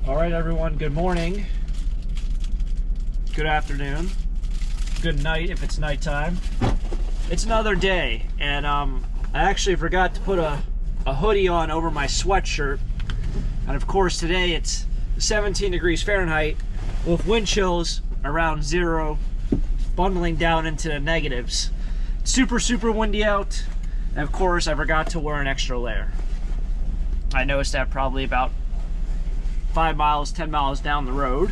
All right, everyone, good morning, good afternoon, good night if it's nighttime. It's another day, and I actually forgot to put a hoodie on over my sweatshirt. And of course, today it's 17 degrees Fahrenheit with wind chills around 0, bundling down into the negatives. Super, super windy out, and of course, I forgot to wear an extra layer. I noticed that probably about 5 miles, 10 miles down the road.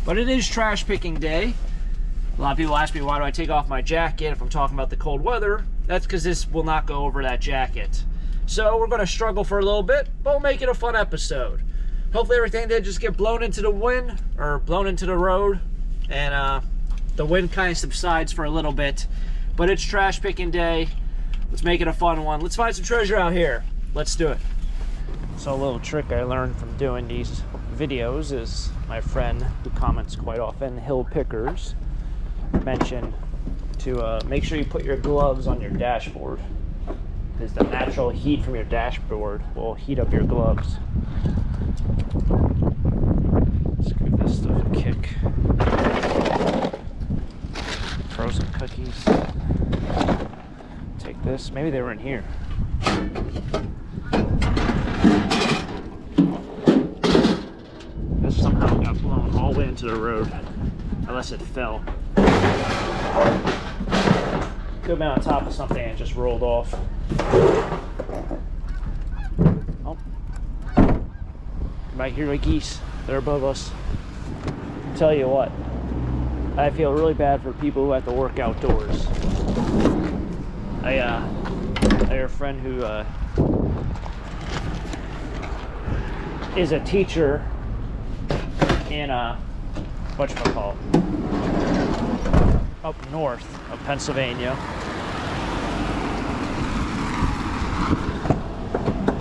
But it is trash picking day. A lot of people ask me, why do I take off my jacket if I'm talking about the cold weather? That's because this will not go over that jacket. So we're going to struggle for a little bit, but we'll make it a fun episode. Hopefully everything did just get blown into the wind, or blown into the road, and the wind kind of subsides for a little bit. But it's trash picking day. Let's make it a fun one. Let's find some treasure out here. Let's do it. So a little trick I learned from doing these videos is my friend who comments quite often, Hill Pickers, mentioned to make sure you put your gloves on your dashboard, because the natural heat from your dashboard will heat up your gloves. Let's give this stuff a kick. Frozen cookies. Take this. Maybe they were in here. This somehow got blown all the way into the road, unless it fell. Could have been on top of something and just rolled off. Oh. You might hear the geese. They're above us. Tell you what, I feel really bad for people who have to work outdoors. I have a friend who is a teacher in whatchamacallit, up north of Pennsylvania,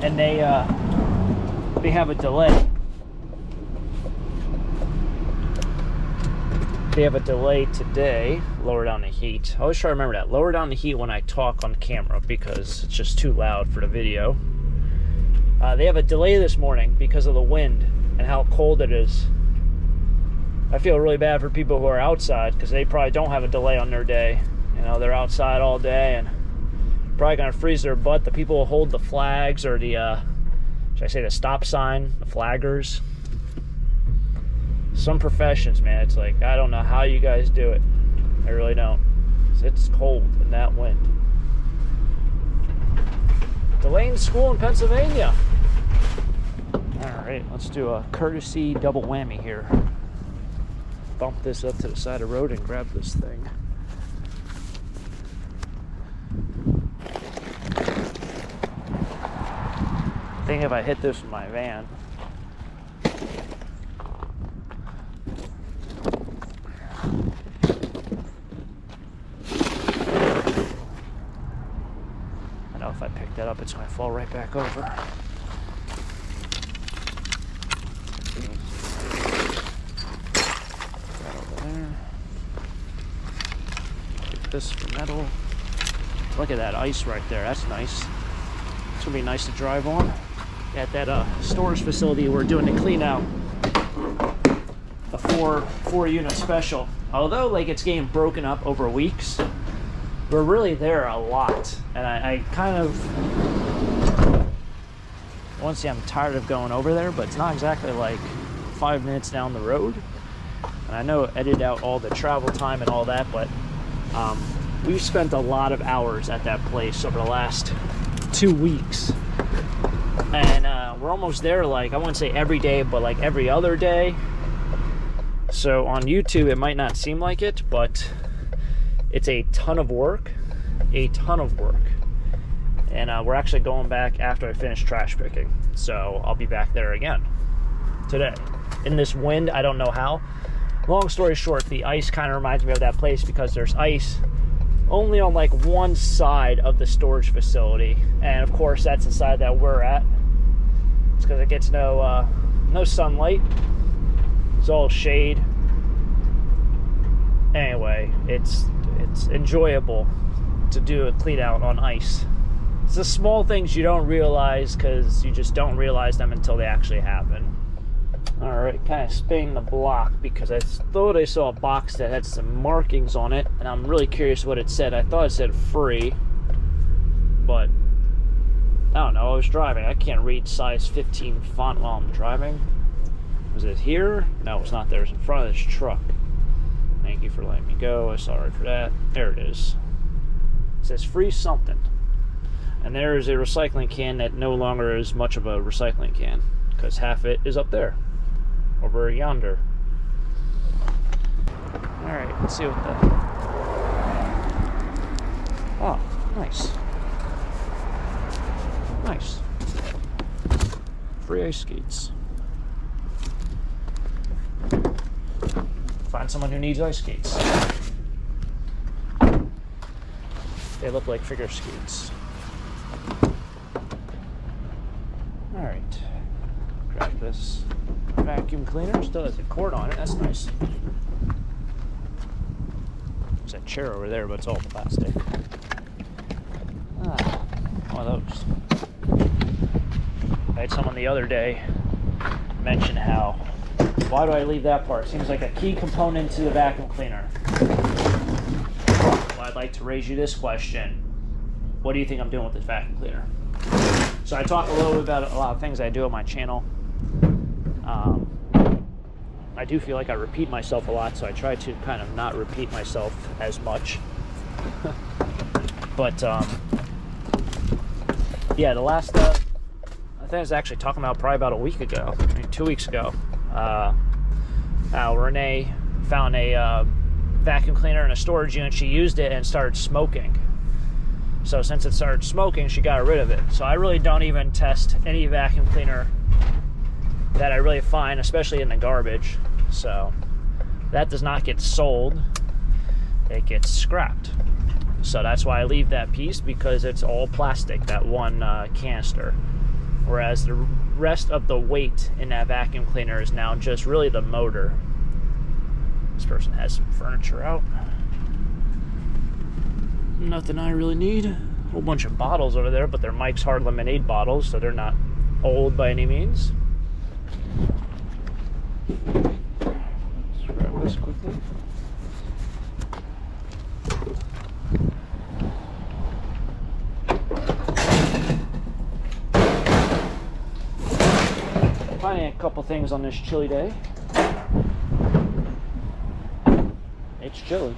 and they have a delay. They have a delay today. Lower down the heat. I always try to remember that. Lower down the heat when I talk on camera because it's just too loud for the video. They have a delay this morning because of the wind and how cold it is. I feel really bad for people who are outside because they probably don't have a delay on their day. You know, they're outside all day and probably gonna freeze their butt. The people who hold the flags or the, should I say the stop sign, the flaggers. Some professions, man, it's like, I don't know how you guys do it. I really don't. It's cold in that wind. Delaying school in Pennsylvania. All right, let's do a courtesy double whammy here. Bump this up to the side of the road and grab this thing. I think if I hit this with my van, I know if I pick that up, it's going to fall right back over. This for metal. Look at that ice right there. That's nice. It's gonna be nice to drive on. At that storage facility, we're doing a clean out. A four unit special. Although like it's getting broken up over weeks, we're really there a lot. And I kind of want to say I'm tired of going over there, but it's not exactly like 5 minutes down the road. And I know edit out all the travel time and all that, but we've spent a lot of hours at that place over the last 2 weeks, and we're almost there, like I wouldn't say every day, but like every other day. So on YouTube it might not seem like it, but it's a ton of work, and we're actually going back after I finish trash picking, so I'll be back there again today in this wind. I don't know how. Long story short, the ice kind of reminds me of that place because there's ice only on like one side of the storage facility, and of course that's the side that we're at. It's because it gets no sunlight. It's all shade. Anyway, it's enjoyable to do a clean out on ice. It's the small things you don't realize because you just don't realize them until they actually happen. it, kind of spinning the block because I thought I saw a box that had some markings on it, and I'm really curious what it said. I thought it said free, but I don't know. I was driving. I can't read size 15 font while I'm driving. Was it here? No, it's not there. It's in front of this truck. Thank you for letting me go. I'm sorry for that. There it is. It says free something. And there is a recycling can that no longer is much of a recycling can, because half it is up there, over yonder. Alright, let's see what the... Oh, nice. Nice. Free ice skates. Find someone who needs ice skates. They look like figure skates. Alright. Grab this vacuum cleaner. Still has a cord on it. That's nice. There's a chair over there, but it's all plastic. Ah, one of those. I had someone the other day mention how, why do I leave that part? Seems like a key component to the vacuum cleaner. Well, I'd like to raise you this question. What do you think I'm doing with this vacuum cleaner? So I talk a little bit about a lot of things I do on my channel. I do feel like I repeat myself a lot, so I try to kind of not repeat myself as much. But yeah, the last I think I was actually talking about probably about a week ago, I mean 2 weeks ago. Renee found a vacuum cleaner in a storage unit. She used it and started smoking. So since it started smoking, she got rid of it. So I really don't even test any vacuum cleaner that I really find, especially in the garbage. So that does not get sold. It gets scrapped. So that's why I leave that piece, because it's all plastic, that one canister. Whereas the rest of the weight in that vacuum cleaner is now just really the motor. This person has some furniture out. Nothing I really need. A whole bunch of bottles over there, but they're Mike's Hard Lemonade bottles, so they're not old by any means. Let's grab this quickly. Finding a couple things on this chilly day. It's chilly.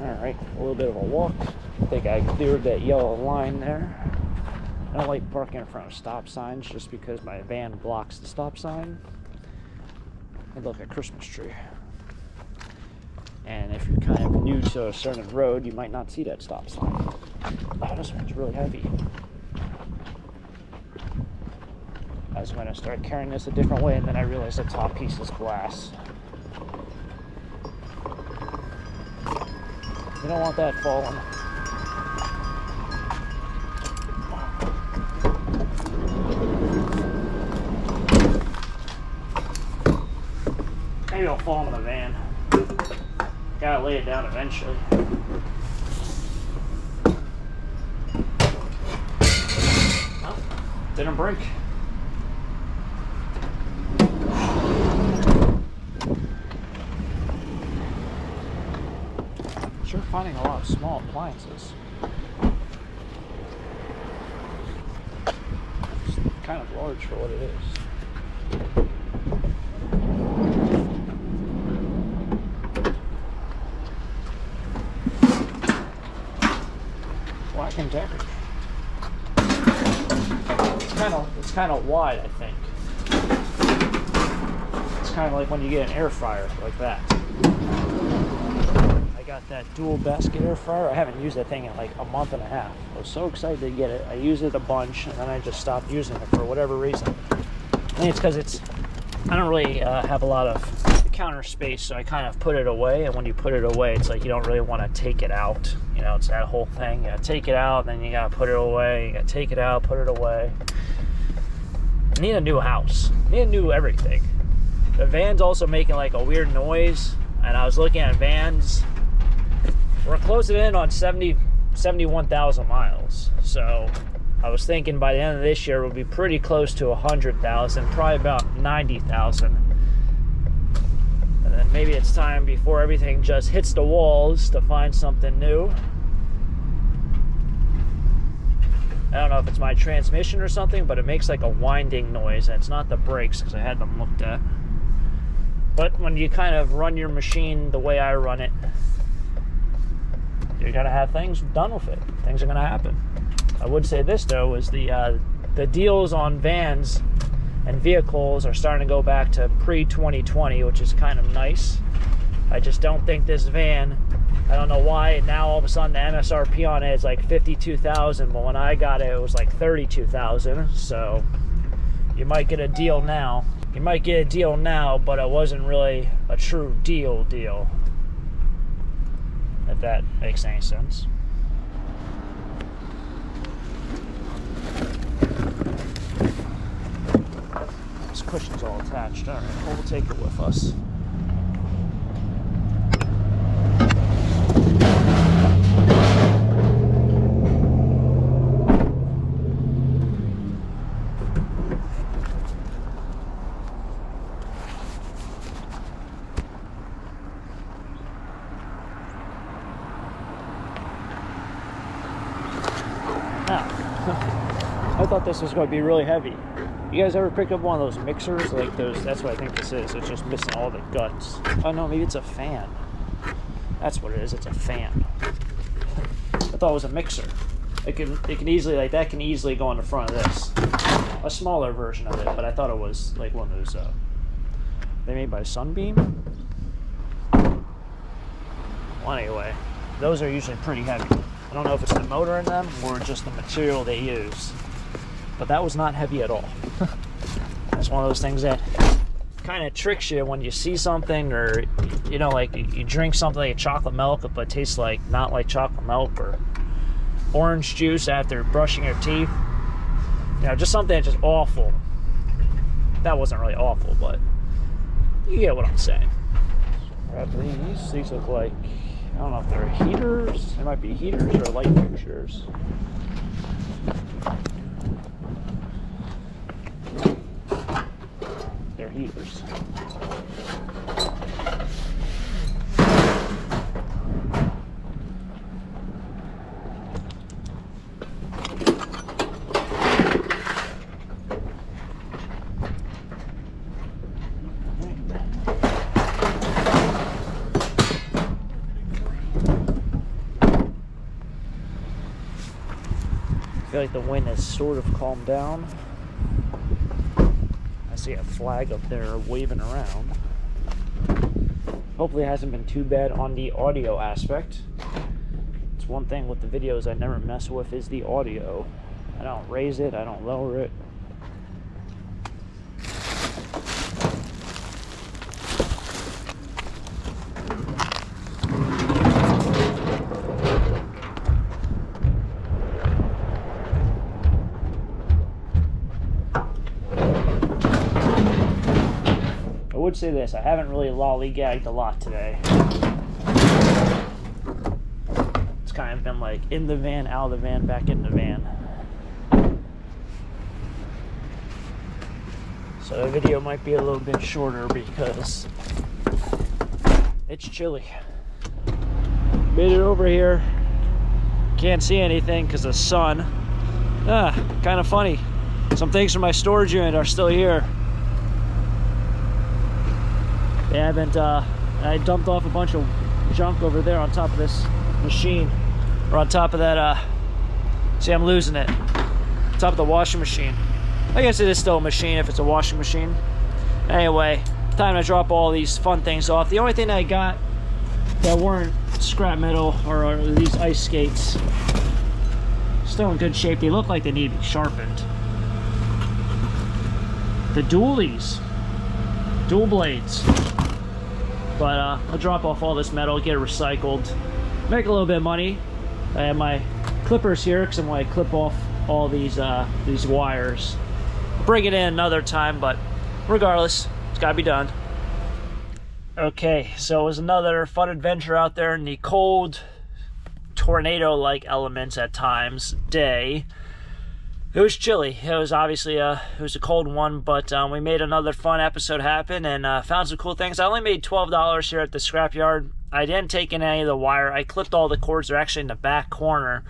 Alright, a little bit of a walk. I think I cleared that yellow line there. I don't like parking in front of stop signs just because my van blocks the stop sign. I look like a Christmas tree. And if you're kind of new to a certain road, you might not see that stop sign. Oh, this one's really heavy. I was going to start carrying this a different way, and then I realized the top piece is glass. You don't want that falling. Maybe it'll fall in the van. Gotta lay it down eventually. Oh, didn't break. Sure, finding a lot of small appliances. It's kind of large for what it is. Black and Decker. It's kind of wide, I think. It's kind of like when you get an air fryer like that. I got that dual basket air fryer. I haven't used that thing in like a month and a half. I was so excited to get it. I used it a bunch, and then I just stopped using it for whatever reason. I think it's because I don't really have a lot of counter space, so I kind of put it away. And when you put it away, it's like you don't really want to take it out. You know, it's that whole thing. You gotta take it out, then you gotta put it away. You gotta take it out, put it away. I need a new house. I need a new everything. The van's also making like a weird noise, and I was looking at vans. We're closing in on 71,000 miles, so I was thinking by the end of this year it would be pretty close to 100,000, probably about 90,000. And then maybe it's time before everything just hits the walls to find something new. I don't know if it's my transmission or something, but it makes like a winding noise, and it's not the brakes because I had them looked at. But when you kind of run your machine the way I run it, you're gonna have things done with it. Things are gonna happen. I would say this though is the deals on vans and vehicles are starting to go back to pre-2020, which is kind of nice. I just don't think this van, I don't know why now all of a sudden the MSRP on it is like 52,000, but when I got it, it was like 32,000. So you might get a deal now. You might get a deal now, but it wasn't really a true deal. If that makes any sense. This cushion's all attached. All right, we'll take it with us. I thought this was going to be really heavy. You guys ever pick up one of those mixers? Like those, that's what I think this is. It's just missing all the guts. Oh no, maybe it's a fan. That's what it is, it's a fan. I thought it was a mixer. It can easily, like that can easily go on the front of this. A smaller version of it, but I thought it was like one of those, they made by Sunbeam? Well anyway, those are usually pretty heavy. I don't know if it's the motor in them or just the material they use. But that was not heavy at all. That's one of those things that kind of tricks you when you see something, or you know, like you drink something like chocolate milk, but it tastes like not like chocolate milk, or orange juice after brushing your teeth. You know, just something that's just awful. That wasn't really awful, but you get what I'm saying. Grab these. These look like, I don't know if they're heaters. They might be heaters or light fixtures. They're heaters. I feel like the wind has sort of calmed down. I see a flag up there waving around. Hopefully it hasn't been too bad on the audio aspect. It's one thing with the videos I never mess with is the audio. I don't raise it, I don't lower it. I would say this, I haven't really lollygagged a lot today. It's kind of been like in the van, out of the van, back in the van. So the video might be a little bit shorter because it's chilly. Made it over here. Can't see anything because of the sun. Kind of funny. Some things from my storage unit are still here. They haven't, I dumped off a bunch of junk over there on top of this machine, or on top of that, see, I'm losing it, on top of the washing machine. I guess it is still a machine if it's a washing machine. Anyway, time to drop all these fun things off. The only thing I got that weren't scrap metal are these ice skates. Still in good shape. They look like they need to be sharpened. The dualies, dual blades. But I'll drop off all this metal, get it recycled, make a little bit of money. I have my clippers here because I'm going to clip off all these wires. I'll bring it in another time, but regardless, it's got to be done. Okay, so it was another fun adventure out there in the cold, tornado-like elements at times day. It was chilly. It was obviously it was a cold one, but we made another fun episode happen and found some cool things. I only made $12 here at the scrapyard. I didn't take in any of the wire. I clipped all the cords. They're actually in the back corner.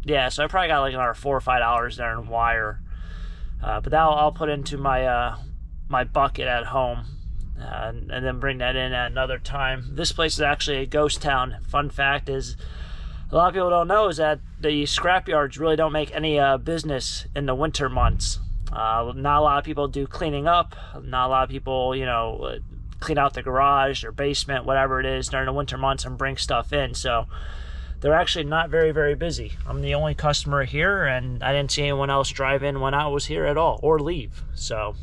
Yeah, so I probably got like another $4 or $5 there in wire. But that I'll put into my my bucket at home, and then bring that in at another time. This place is actually a ghost town. Fun fact is, a lot of people don't know is that the scrapyards really don't make any business in the winter months. Not a lot of people do cleaning up. Not a lot of people, you know, clean out the garage or basement, whatever it is, during the winter months and bring stuff in. So they're actually not very, very busy. I'm the only customer here, and I didn't see anyone else drive in when I was here at all or leave. So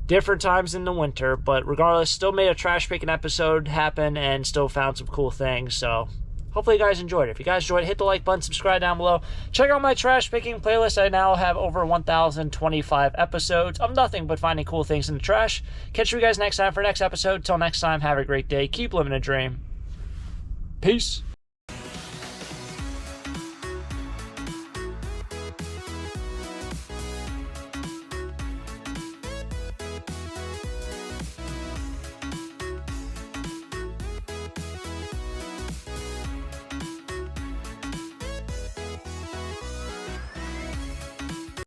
different times in the winter, but regardless, still made a trash picking episode happen and still found some cool things. So hopefully you guys enjoyed it. If you guys enjoyed it, hit the like button, subscribe down below. Check out my trash picking playlist. I now have over 1,025 episodes of nothing but finding cool things in the trash. Catch you guys next time for the next episode. Till next time, have a great day. Keep living a dream. Peace.